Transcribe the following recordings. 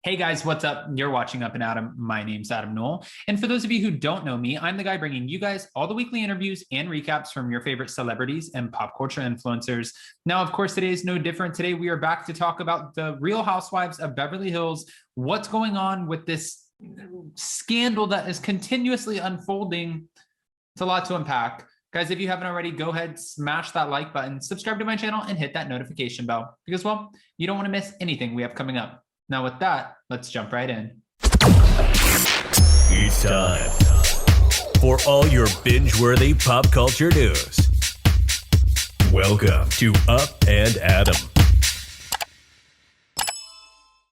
Hey guys, what's up? You're watching Up and Adam. My name's Adam Knoll. And for those of you who don't know me, I'm the guy bringing you guys all the weekly interviews and recaps from your favorite celebrities and pop culture influencers. Now, of course, today is no different. Today, we are back to talk about the Real Housewives of Beverly Hills. What's going on with this scandal that is continuously unfolding? It's a lot to unpack. Guys, if you haven't already, go ahead, smash that like button, subscribe to my channel, and hit that notification bell because, well, you don't want to miss anything we have coming up. Now with that, let's jump right in. It's time for all your binge-worthy pop culture news. Welcome to Up and Adam.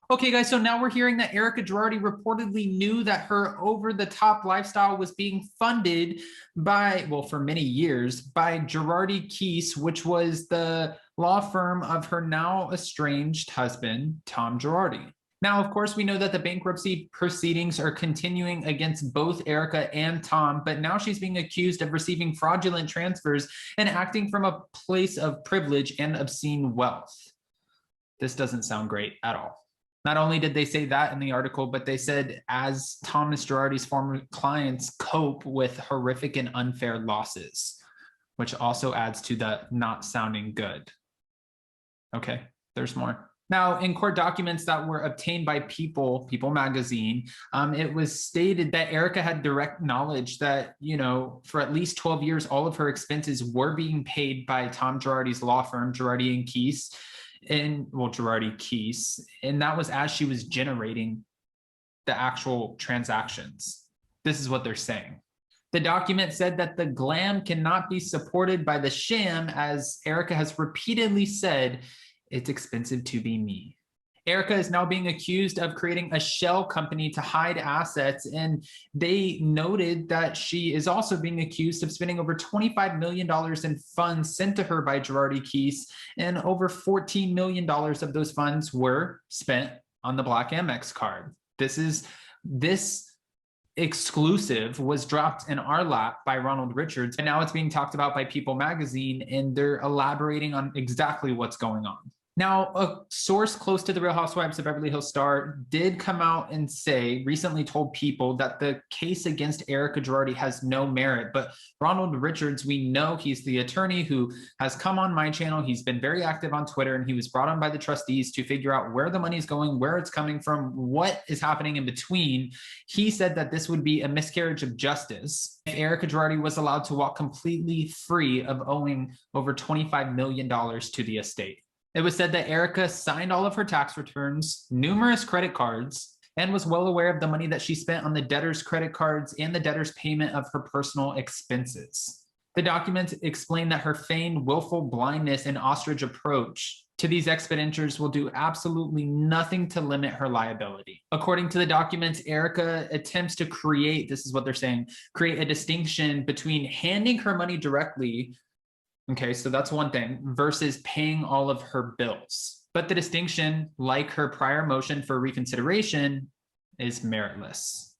Okay, guys, so now we're hearing that Erika Girardi reportedly knew that her over-the-top lifestyle was being funded by, well, for many years, by Girardi Keese, which was the law firm of her now estranged husband, Tom Girardi. Now, of course, we know that the bankruptcy proceedings are continuing against both Erika and Tom, but now she's being accused of receiving fraudulent transfers and acting from a place of privilege and obscene wealth. This doesn't sound great at all. Not only did they say that in the article, but they said as Thomas Girardi's former clients cope with horrific and unfair losses, which also adds to the not sounding good. Okay, there's more. Now, in court documents that were obtained by People magazine, it was stated that Erika had direct knowledge that, for at least 12 years, all of her expenses were being paid by Tom Girardi's law firm, Girardi and Keese, Girardi Keese, and that was as she was generating the actual transactions. This is what they're saying. The document said that the glam cannot be supported by the sham, as Erika has repeatedly said, it's expensive to be me. Erika is now being accused of creating a shell company to hide assets, and they noted that she is also being accused of spending over $25 million in funds sent to her by Girardi Keese, and over $14 million of those funds were spent on the Black Amex card. This exclusive was dropped in our lap by Ronald Richards, and now it's being talked about by People magazine, and they're elaborating on exactly what's going on. Now, a source close to the Real Housewives of Beverly Hills star did come out and recently told People that the case against Erika Girardi has no merit. But Ronald Richards, we know he's the attorney who has come on my channel. He's been very active on Twitter, and he was brought on by the trustees to figure out where the money's going, where it's coming from, what is happening in between. He said that this would be a miscarriage of justice if Erika Girardi was allowed to walk completely free of owing over $25 million to the estate. It was said that Erika signed all of her tax returns, numerous credit cards, and was well aware of the money that she spent on the debtor's credit cards and the debtor's payment of her personal expenses. The documents explain that her feigned willful blindness and ostrich approach to these expenditures will do absolutely nothing to limit her liability. According to the documents, Erika attempts to create, this is what they're saying, create a distinction between handing her money directly, okay, so that's one thing, versus paying all of her bills. But the distinction, like her prior motion for reconsideration, is meritless.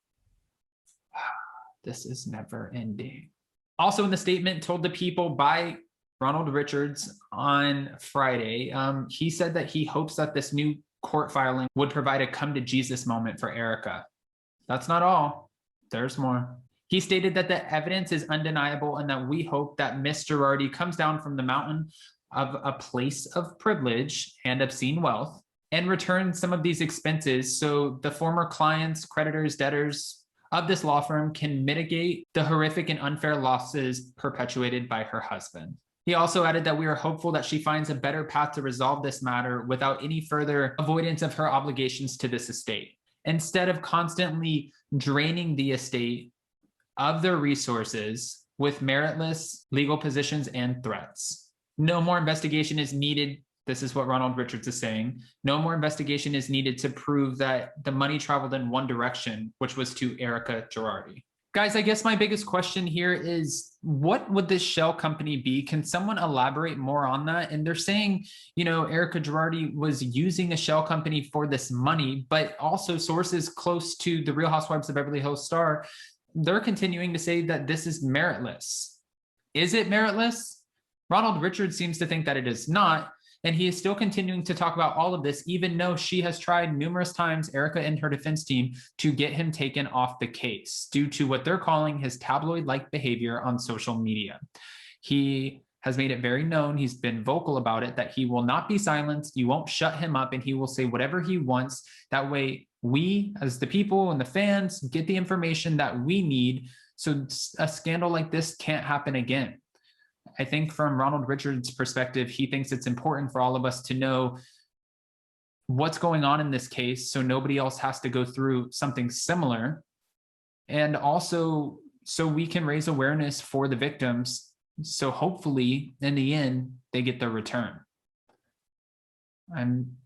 This is never ending. Also in the statement told to People by Ronald Richards on Friday, he said that he hopes that this new court filing would provide a come to Jesus moment for Erika. That's not all. There's more. He stated that the evidence is undeniable and that we hope that Miss Girardi comes down from the mountain of a place of privilege and obscene wealth and returns some of these expenses so the former clients, creditors, debtors of this law firm can mitigate the horrific and unfair losses perpetuated by her husband. He also added that we are hopeful that she finds a better path to resolve this matter without any further avoidance of her obligations to this estate. Instead of constantly draining the estate of their resources with meritless legal positions and threats. No more investigation is needed. This is what Ronald Richards is saying. No more investigation is needed to prove that the money traveled in one direction, which was to Erika Girardi. Guys, I guess my biggest question here is, what would this shell company be? Can someone elaborate more on that? And they're saying, Erika Girardi was using a shell company for this money, but also sources close to the Real Housewives of Beverly Hills star, they're continuing to say that this is meritless. Is it meritless? Ronald Richards seems to think that it is not. And he is still continuing to talk about all of this, even though she has tried numerous times, Erika and her defense team, to get him taken off the case due to what they're calling his tabloid-like behavior on social media. He has made it very known, he's been vocal about it, that he will not be silenced, you won't shut him up, and he will say whatever he wants. That way, we, as the people and the fans, get the information that we need so a scandal like this can't happen again. I think from Ronald Richards' perspective, he thinks it's important for all of us to know what's going on in this case so nobody else has to go through something similar. And also so we can raise awareness for the victims. So hopefully in the end, they get their return. I'm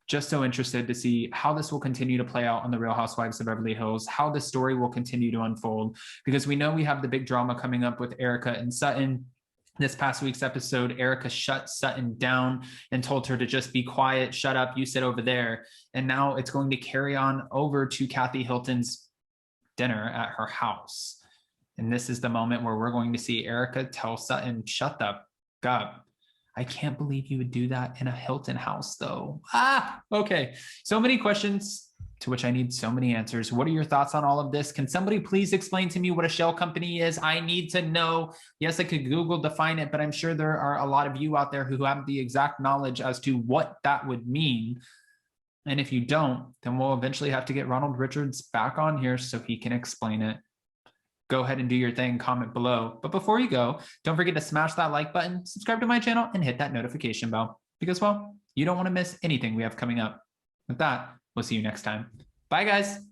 just so interested to see how this will continue to play out on the Real Housewives of Beverly Hills, how the story will continue to unfold, because we know we have the big drama coming up with Erika and Sutton. This past week's episode, Erika shut Sutton down and told her to just be quiet, shut up, you sit over there. And now it's going to carry on over to Kathy Hilton's dinner at her house. And this is the moment where we're going to see Erika tell Sutton, shut the fuck up. I can't believe you would do that in a Hilton house, though. Okay. So many questions to which I need so many answers. What are your thoughts on all of this? Can somebody please explain to me what a shell company is? I need to know. Yes, I could Google define it, but I'm sure there are a lot of you out there who have the exact knowledge as to what that would mean. And if you don't, then we'll eventually have to get Ronald Richards back on here so he can explain it. Go ahead and do your thing, comment below. But before you go, don't forget to smash that like button, subscribe to my channel, and hit that notification bell because, well, you don't want to miss anything we have coming up. With that, we'll see you next time. Bye, guys.